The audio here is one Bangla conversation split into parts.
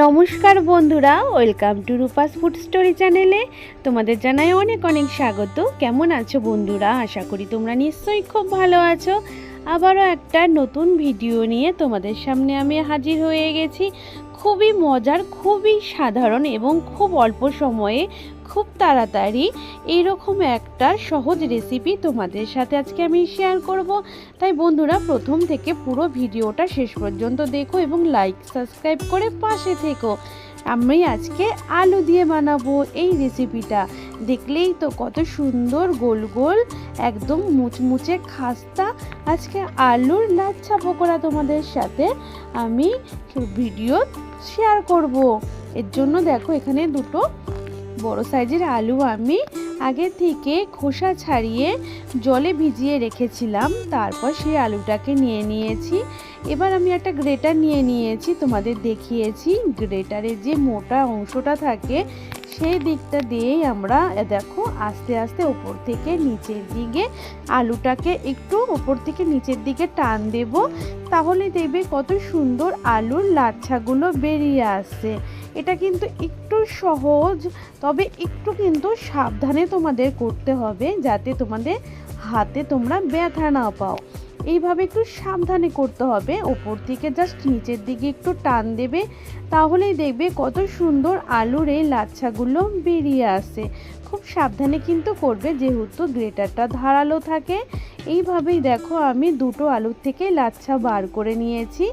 নমস্কার বন্ধুরা, welcome to Rupa's food story চ্যানেলে তোমাদের জানাই অনেক অনেক স্বাগত। কেমন আছো বন্ধুরা? আশা করি তোমরা নিশ্চয়ই খুব ভালো আছো। আবারও একটা নতুন ভিডিও নিয়ে তোমাদের সামনে আমি হাজির হয়ে গেছি। খুবই মজার, খুবই সাধারণ এবং খুব অল্প সময়ে খুব তাড়াতাড়ি এইরকম একটা সহজ রেসিপি তোমাদের সাথে আজকে আমি শেয়ার করব। তাই বন্ধুরা প্রথম থেকে পুরো ভিডিওটা শেষ পর্যন্ত দেখো এবং লাইক সাবস্ক্রাইব করে পাশে থেকো। আমি আজকে আলু দিয়ে বানাবো এই রেসিপিটা। দেখলেই তো কত সুন্দর গোল গোল একদম মুচমুচে খাস্তা আজকে আলুর লাচ্ছা পকোড়া তোমাদের সাথে আমি ভিডিও শেয়ার করব। এর জন্য দেখো এখানে দুটো বড় সাইজের আলু আমি আগে থেকে খোসা ছাড়িয়ে জলে ভিজিয়ে রেখেছিলাম। তারপর সেই আলুটাকে নিয়ে নিয়েছি। এবার আমি একটা গ্রেটার নিয়ে নিয়েছি, তোমাদের দেখিয়েছি। গ্রেটারের যে মোটা অংশটা থাকে সেই দিকটা দিয়েই আমরা দেখো আস্তে আস্তে ওপর থেকে নিচের দিকে আলুটাকে একটু ওপর থেকে নিচের দিকে টান দেব। তাহলে দেখবে কত সুন্দর আলুর লাচ্ছাগুলো বেরিয়ে আসছে। এটা কিন্তু একটু সহজ, তবে একটু কিন্তু সাবধানে তোমাদের করতে হবে যাতে তোমাদের হাতে তোমরা ব্যথা না পাও। এইভাবে একটু সাবধানে করতে হবে। ওপর থেকে জাস্ট নিচের দিকে একটু টান দেবে, তাহলেই দেখবে কত সুন্দর আলুর এই লাচ্ছাগুলো বেরিয়ে আসে। খুব সাবধানে কিন্তু করবে যেহেতু গ্রেটারটা ধারালো থাকে। এইভাবেই দেখো আমি দুটো আলুর থেকে লাচ্ছা বার করে নিয়েছি।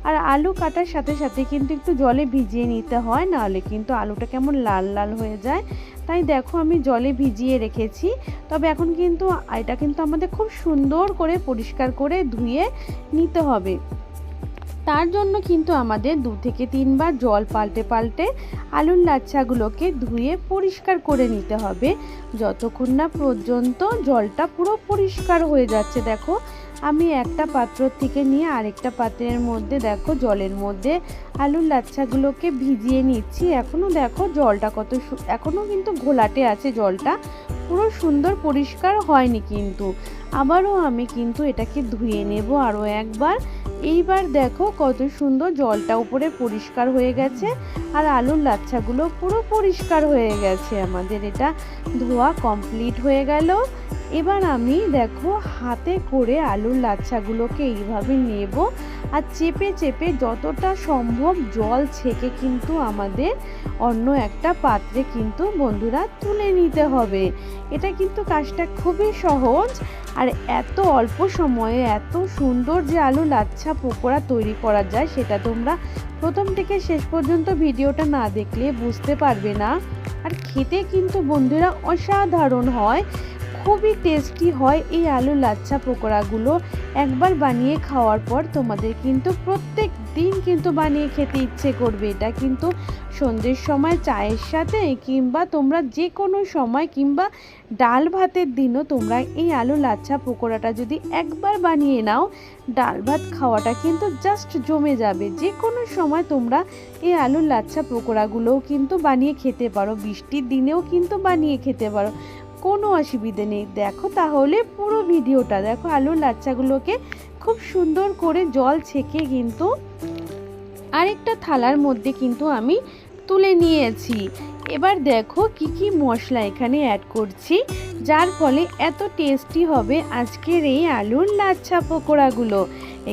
আর আলু কাটার সাথে সাথে কিন্তু একটু জলে ভিজিয়ে নিতে হয়, নাহলে কিন্তু আলুটা কেমন লাল লাল হয়ে যায়। তাই দেখো আমি জলে ভিজিয়ে রেখেছি। তবে এখন কিন্তু এটা কিন্তু আমাদের খুব সুন্দর করে পরিষ্কার করে ধুয়ে নিতে হবে। তার জন্য কিন্তু আমাদের 2 থেকে 3 বার জল পাল্টে পাল্টে আলুর লাচ্ছাগুলোকে ধুয়ে পরিষ্কার করে নিতে হবে, যতক্ষণ না পর্যন্ত জলটা পুরো পরিষ্কার হয়ে যাচ্ছে। দেখো আমি একটা পাত্র থেকে নিয়ে আরেকটা পাত্রের মধ্যে দেখো জলের মধ্যে আলুর লাচ্ছাগুলোকে ভিজিয়ে নিচ্ছি। এখনও দেখো জলটা কত এখনও কিন্তু ঘোলাটে আছে, জলটা পুরো সুন্দর পরিষ্কার হয়নি কিন্তু। আবারও আমি কিন্তু এটাকে ধুয়ে নেব আরও একবার। এইবার দেখো কত সুন্দর জলটা উপরে পরিষ্কার হয়ে গেছে আর আলুর লাচ্ছাগুলো পুরো পরিষ্কার হয়ে গেছে। আমাদের এটা ধোয়া কমপ্লিট হয়ে গেল। এবার আমি দেখো হাতে করে আলুর লাচ্ছাগুলোকে এইভাবে নেব আর চেপে চেপে যতটা সম্ভব জল ছেঁকে কিন্তু আমাদের অন্য একটা পাত্রে কিন্তু বন্ধুরা তুলে নিতে হবে। এটা কিন্তু কাজটা খুবই সহজ আর এত অল্প সময়ে এত সুন্দর যে আলু লাচ্ছা পকোড়া তৈরি করা যায় সেটা তোমরা প্রথম থেকে শেষ পর্যন্ত ভিডিওটা না দেখলে বুঝতে পারবে না। আর খেতে কিন্তু বন্ধুরা অসাধারণ হয়, খুবই টেস্টি হয় এই আলু লাচ্ছা পকোড়াগুলো। একবার বানিয়ে খাওয়ার পর তোমাদের কিন্তু প্রত্যেক দিন কিন্তু বানিয়ে খেতে ইচ্ছে করবে। এটা কিন্তু সন্ধ্যের সময় চায়ের সাথে কিংবা তোমরা যে কোনো সময় কিংবা ডাল ভাতের দিনও তোমরা এই আলু লাচ্ছা পকোড়াটা যদি একবার বানিয়ে নাও, ডাল ভাত খাওয়াটা কিন্তু জাস্ট জমে যাবে। যে কোনো সময় তোমরা এই আলু লাচ্ছা পকোড়াগুলোও কিন্তু বানিয়ে খেতে পারো, বৃষ্টির দিনেও কিন্তু বানিয়ে খেতে পারো, কোনো অসুবিধে নেই। দেখো তাহলে পুরো ভিডিওটা দেখো। আলুর লাচ্ছাগুলোকে খুব সুন্দর করে জল ছেঁকে কিন্তু আরেকটা থালার মধ্যে কিন্তু আমি তুলে নিয়েছি। এবার দেখো কি কি মশলা এখানে অ্যাড করছি যার ফলে এত টেস্টি হবে আজকের এই আলুর লাচ্ছা পকোড়াগুলো।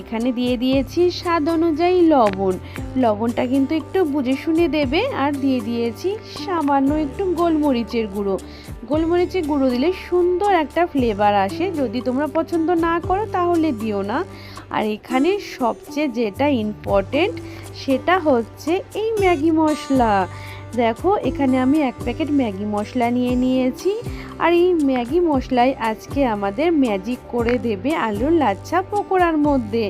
এখানে দিয়ে দিয়েছি স্বাদ অনুযায়ী লবণ, লবণটা কিন্তু একটু বুঝে শুনে দেবে। আর দিয়ে দিয়েছি সামান্য একটু গোলমরিচের গুঁড়ো। গোলমরিচের গুঁড়ো দিলে সুন্দর একটা ফ্লেভার আসে, যদি তোমরা পছন্দ না করো তাহলে দিও না। আর এখানে সবচেয়ে যেটা ইম্পর্টেন্ট সেটা হচ্ছে এই ম্যাগি মশলা। দেখো এখানে আমি 1 প্যাকেট ম্যাগি মশলা নিয়ে নিয়েছি। আর এই ম্যাগি মশলাই আজকে আমাদের ম্যাজিক করে দেবে আলুর লাচ্ছা পকোড়ার মধ্যে।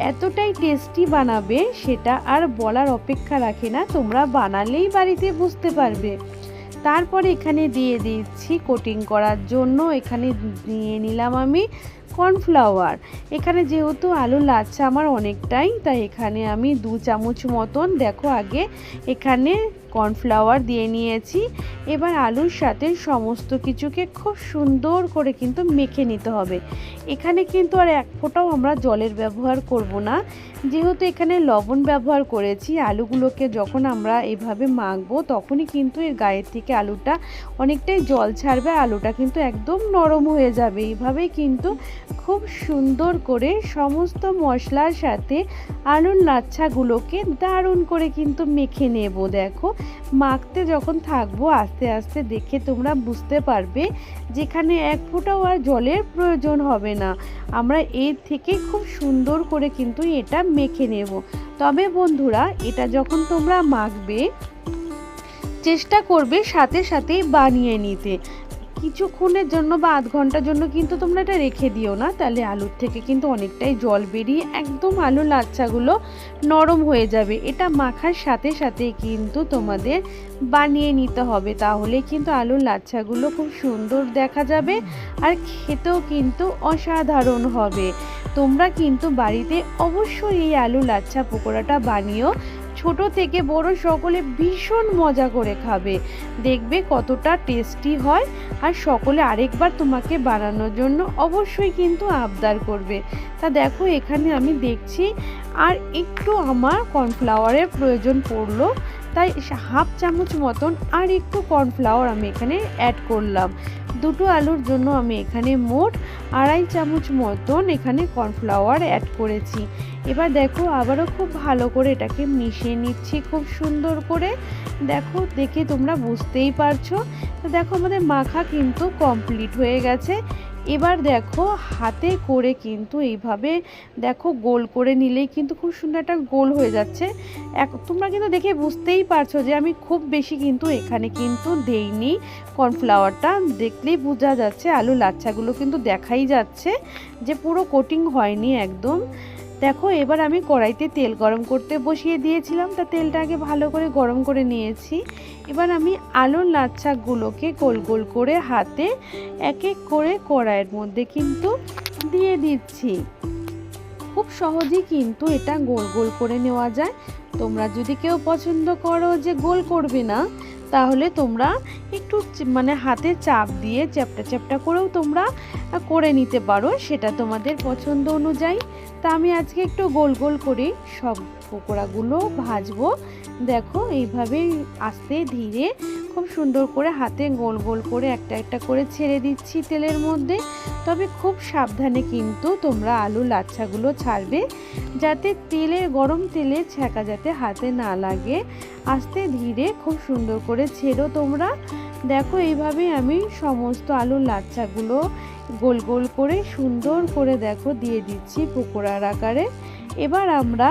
এতটাই টেস্টি বানাবে সেটা আর বলার অপেক্ষা রাখে না, তোমরা বানালেই বাড়িতে বুঝতে পারবে। তারপরে এখানে দিয়ে দিচ্ছি কোটিং করার জন্য, এখানে নিয়ে নিলাম আমি কর্নফ্লাওয়ার। এখানে যেহেতু আলুর লাচ্ছা আমার অনেকটাই, তাই এখানে আমি 2 চামচ মতন দেখো আগে এখানে কর্নফ্লাওয়ার দিয়ে নিয়েছি। এবার আলুর সাথে সমস্ত কিছুকে খুব সুন্দর করে কিন্তু মেখে নিতে হবে। এখানে কিন্তু আর এক ফোঁটাও আমরা জলের ব্যবহার করব না, যেহেতু এখানে লবণ ব্যবহার করেছি। আলুগুলোকে যখন আমরা এভাবে মাখবো তখনই কিন্তু এর গায়ের থেকে আলুটা অনেকটাই জল ছাড়বে, আলুটা কিন্তু একদম নরম হয়ে যাবে। এইভাবেই কিন্তু খুব সুন্দর করে সমস্ত মশলার সাথে আলুর লাচ্ছাগুলোকে দারুণ করে কিন্তু মেখে নেব। দেখো মাখতে যখন থাকবো আস্তে আস্তে দেখে তোমরা বুঝতে পারবে যেখানে এক ফোঁটাও আর জলের প্রয়োজন হবে না। আমরা এর থেকে খুব সুন্দর করে কিন্তু এটা মেখে নেব। তবে বন্ধুরা, এটা যখন তোমরা মাখবে চেষ্টা করবে সাথে সাথেই বানিয়ে নিতে। কিছুক্ষণের জন্য বা আধ ঘন্টার জন্য কিন্তু তোমরা এটা রেখে দিও না, তাহলে আলুর থেকে কিন্তু অনেকটাই জল বেরিয়ে একদম আলুর লাচ্ছাগুলো নরম হয়ে যাবে। এটা মাখার সাথে সাথে কিন্তু তোমাদের বানিয়ে নিতে হবে, তাহলে কিন্তু আলুর লাচ্ছাগুলো খুব সুন্দর দেখা যাবে আর খেতেও কিন্তু অসাধারণ হবে। তোমরা কিন্তু বাড়িতে অবশ্যই এই আলু লাচ্ছা পকোড়াটা বানিও। ছোট থেকে বড় সকলে ভীষণ মজা করে খাবে, দেখবে কতটা টেস্টি হয়। আর সকলে আরেকবার তোমাকে বানানোর জন্য অবশ্যই কিন্তু আবদার করবে। তা দেখো এখানে আমি দেখছি আর একটু আমার কর্নফ্লাওয়ারের প্রয়োজন পড়লো, তাই হাফ চামচ মতন আর একটু কর্নফ্লাওয়ার আমি এখানে অ্যাড করলাম। দুটো আলুর জন্য আমি এখানে মোট 2.5 চামচ মতন এখানে কর্নফ্লাওয়ার অ্যাড করেছি। এবার দেখো আবারও খুব ভালো করে এটাকে মিশিয়ে নিচ্ছি খুব সুন্দর করে। দেখো দেখে তোমরা বুঝতেই পারছো। তো দেখো আমাদের মাখা কিন্তু কমপ্লিট হয়ে গেছে। এবার দেখো হাতে করে কিন্তু এইভাবে দেখো গোল করে নিলেই কিন্তু খুব সুন্দর একটা গোল হয়ে যাচ্ছে। তোমরা কিন্তু দেখে বুঝতেই পারছো যে আমি খুব বেশি কিন্তু এখানে কিন্তু দেইনি কর্নফ্লাওয়ারটা, দেখলেই বোঝা যাচ্ছে। আলু লাচ্ছাগুলো কিন্তু দেখাই যাচ্ছে যে পুরো কোটিং হয়নি একদম। দেখো এবার আমি কড়াইতে তেল গরম করতে বসিয়ে দিয়েছিলাম, তা তেলটা আগে ভালো করে গরম করে নিয়েছি। এবার আমি আলুর লাচ্ছাগুলোকে গোল গোল করে হাতে এক এক করে কড়াইয়ের মধ্যে কিন্তু দিয়ে দিচ্ছি। খুব সহজেই কিন্তু এটা গোল গোল করে নেওয়া যায়। তোমরা যদি কেউ পছন্দ করো যে গোল করবে না, তাহলে তোমরা একটু হাতে চাপ দিয়ে চ্যাপটা চ্যাপটা করেও তোমরা করে নিতে পারো, সেটা তোমাদের পছন্দ অনুযায়ী। তা আমি আজকে একটু গোল গোল করে সব পকোড়াগুলো ভাজবো। দেখো এইভাবে আস্তে ধীরে খুব সুন্দর করে হাতে গোল গোল করে একটা একটা করে ছেড়ে দিচ্ছি তেলের মধ্যে। তবে খুব সাবধানে কিন্তু তোমরা আলু লাচ্ছাগুলো ছাড়বে, যাতে গরম তেলে ছ্যাঁকা যাতে হাতে না লাগে। আস্তে ধীরে খুব সুন্দর করে ছেড়ো তোমরা। দেখো এইভাবে আমি সমস্ত আলুর লাচ্ছাগুলো গোল গোল করে সুন্দর করে দেখো দিয়ে দিচ্ছি পকোড়ার আকারে। এবার আমরা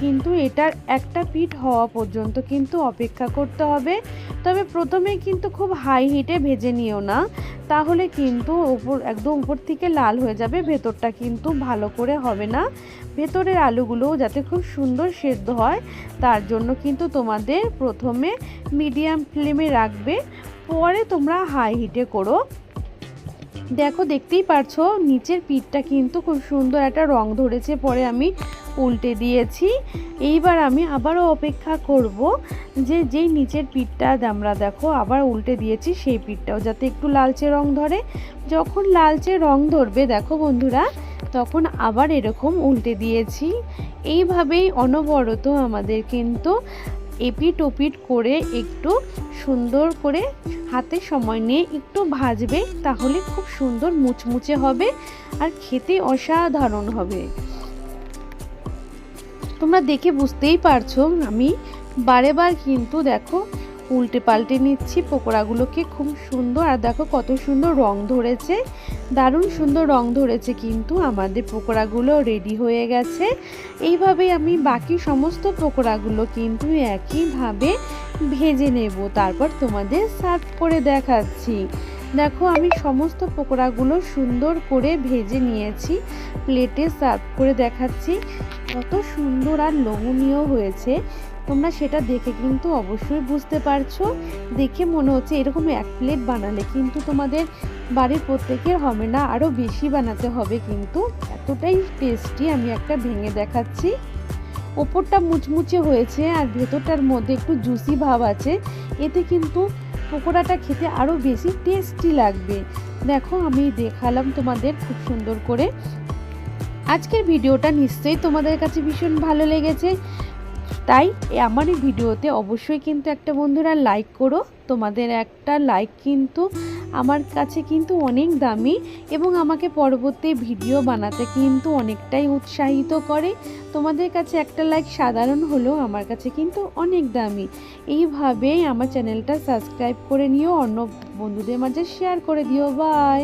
কিন্তু এটার একটা পিঠ হওয়া পর্যন্ত কিন্তু অপেক্ষা করতে হবে। তবে প্রথমে কিন্তু খুব হাই হিটে ভেজে নিও না, তাহলে কিন্তু একদম উপর থেকে লাল হয়ে যাবে, ভেতরটা কিন্তু ভালো করে হবে না। ভেতরের আলুগুলোও যাতে খুব সুন্দর সেদ্ধ হয় তার জন্য কিন্তু তোমাদের প্রথমে মিডিয়াম ফ্লেমে রাখবে, পরে তোমরা হাই হিটে করো। দেখো দেখতেই পারছো নিচের পিঠটা কিন্তু খুব সুন্দর একটা রং ধরেছে, পরে আমি উল্টে দিয়েছি। এইবার আমি আবারও অপেক্ষা করব যে যেই নিচের পিঠটা আমরা দেখো আবার উল্টে দিয়েছি সেই পিঠটাও যাতে একটু লালচে রং ধরে। যখন লালচে রং ধরবে দেখো বন্ধুরা, তখন আবার এরকম উল্টে দিয়েছি। এইভাবেই অনবরত আমাদের কিন্তু এপিট ওপিট করে একটু সুন্দর করে হাতে সময় নিয়ে একটু ভাজবে, তাহলে খুব সুন্দর মুচমুচে হবে আর খেতে অসাধারণ হবে। তোমরা দেখে বুঝতেই পারছো আমি বারেবার কিন্তু দেখো উল্টে পাল্টে নিচ্ছি পকোড়াগুলোকে খুব সুন্দর। আর দেখো কত সুন্দর রং ধরেছে, দারুণ সুন্দর রং ধরেছে কিন্তু আমাদের পকোড়াগুলো রেডি হয়ে গেছে। এইভাবেই আমি বাকি সমস্ত পকোড়াগুলো কিন্তু একইভাবে ভেজে নেব, তারপর তোমাদের সার্ভ করে দেখাচ্ছি। দেখো আমি সমস্ত পকোড়াগুলো সুন্দর করে ভেজে নিয়েছি, প্লেটে সার্ভ করে দেখাচ্ছি। কত সুন্দর আর লোভনীয় হয়েছে, তোমরা সেটা দেখে কিন্তু অবশ্যই বুঝতে পারছো। দেখে মনে হচ্ছে এরকম এক প্লেট বানালে কিন্তু তোমাদের বাড়ির প্রত্যেকের হবে না, আরও বেশি বানাতে হবে। কিন্তু এতটাই টেস্টি, আমি একটা ভেঙে দেখাচ্ছি। ওপরটা মুচমুচে হয়েছে আর ভেতরটার মধ্যে একটু জুসি ভাব আছে। এতে কিন্তু পকোড়াটা খেতে আরও বেশি টেস্টি লাগবে। দেখো আমি দেখালাম তোমাদের খুব সুন্দর করে। আজকের ভিডিওটা নিশ্চয়ই তোমাদের কাছে ভীষণ ভালো লেগেছে, তাই আমার এই ভিডিওতে অবশ্যই কিন্তু একটা বন্ধুরা লাইক করো। তোমাদের একটা লাইক কিন্তু আমার কাছে কিন্তু অনেক দামি এবং আমাকে পরবর্তী ভিডিও বানাতে কিন্তু অনেকটাই উৎসাহিত করে। তোমাদের কাছে একটা লাইক সাধারণ হলেও আমার কাছে কিন্তু অনেক দামি। এইভাবেই আমার চ্যানেলটা সাবস্ক্রাইব করে নিও, অন্য বন্ধুদের মাঝে শেয়ার করে দিও। বাই।